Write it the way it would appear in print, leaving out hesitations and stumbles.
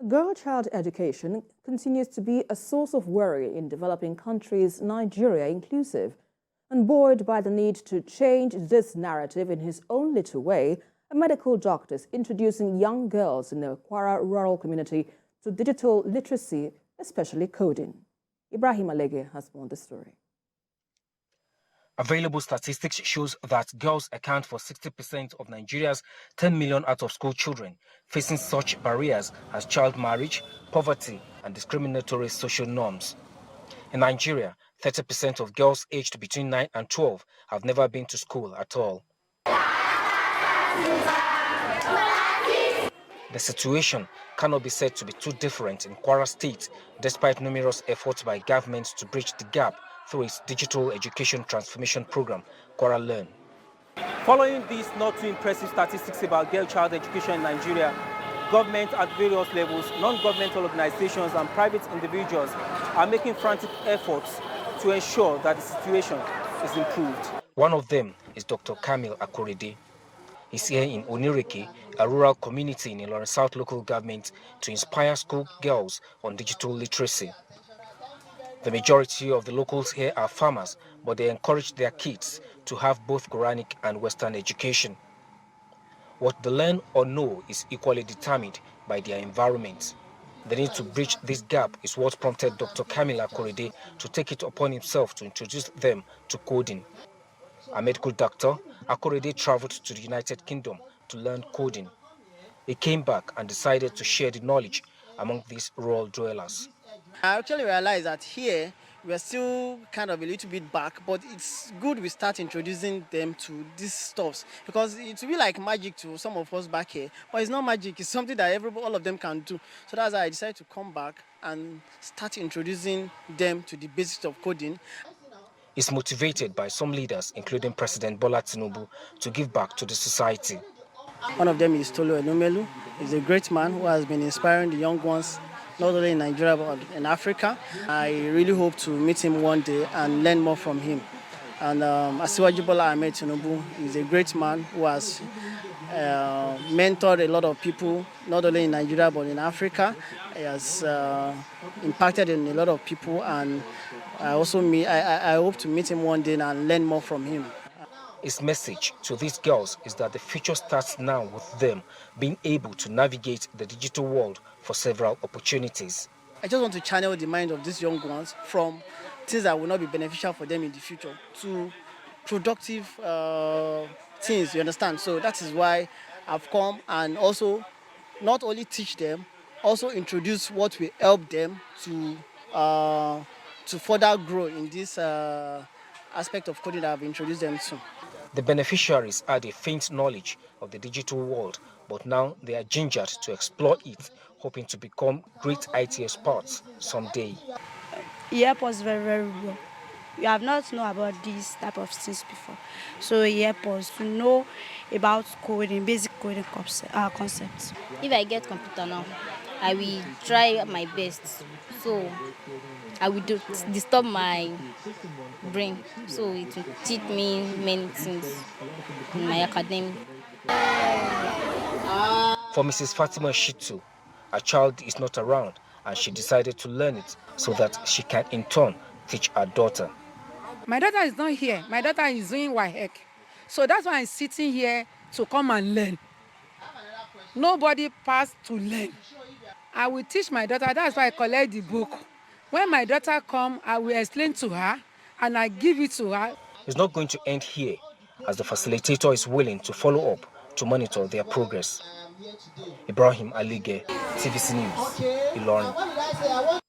Girl-child education continues to be a source of worry in developing countries Nigeria inclusive. And buoyed by the need to change this narrative in his own little way, a medical doctor is introducing young girls in the Kwara rural community to digital literacy, especially coding. Ibrahim Alege has more on the story. Available statistics shows that girls account for 60% of Nigeria's 10 million out-of-school children, facing such barriers as child marriage, poverty, and discriminatory social norms. In Nigeria, 30% of girls aged between 9 and 12 have never been to school at all. The situation cannot be said to be too different in Kwara State, despite numerous efforts by governments to bridge the gap through its digital education transformation program, Kwara Learn. Following these not too impressive statistics about girl-child education in Nigeria, government at various levels, non-governmental organizations and private individuals are making frantic efforts to ensure that the situation is improved. One of them is Dr. Kamil Akorede. He's here in Onireke, a rural community in Ilorin South local government, to inspire school girls on digital literacy. The majority of the locals here are farmers, but they encourage their kids to have both Quranic and Western education. What they learn or know is equally determined by their environment. The need to bridge this gap is what prompted Dr. Kamila Korede to take it upon himself to introduce them to coding. A medical doctor, Akorede traveled to the United Kingdom to learn coding. He came back and decided to share the knowledge among these rural dwellers. I actually realized that here we're still kind of a little bit back, but it's good we start introducing them to these stuffs because it will be like magic to some of us back here, but it's not magic, it's something that all of them can do. So that's why I decided to come back and start introducing them to the basics of coding. Is motivated by some leaders, including President Bola Tinubu, to give back to the society. One of them is Tolu Enumelu. He's a great man who has been inspiring the young ones, not only in Nigeria but in Africa. I really hope to meet him one day and learn more from him. And Asiwaju Bola Ahmed Tinubu is a great man who has mentored a lot of people, not only in Nigeria but in Africa. He has impacted in a lot of people, and I hope to meet him one day and learn more from him. His message to these girls is that the future starts now with them being able to navigate the digital world for several opportunities. I just want to channel the mind of these young ones from things that will not be beneficial for them in the future to productive things, you understand? So that is why I've come and also not only teach them, also introduce what will help them to further grow in this aspect of coding that I've introduced them to. The beneficiaries had a faint knowledge of the digital world, but now they are gingered to explore it, hoping to become great IT experts someday. He helped us very, very well. We have not known about these type of things before. So he helped us to know about coding, basic coding concepts. If I get computer now, I will try my best. So I will disturb my brain. So it will teach me many things in my academic. For Mrs. Fatima Shitu, her child is not around and she decided to learn it so that she can in turn teach her daughter. My daughter is not here. My daughter is doing WAEC. So that's why I'm sitting here to come and learn. Nobody passed to learn. I will teach my daughter. That's why I collect the book. When my daughter comes, I will explain to her and I give it to her. It's not going to end here, as the facilitator is willing to follow up to monitor their progress. Ibrahim Alige, TVC News, Ilorin.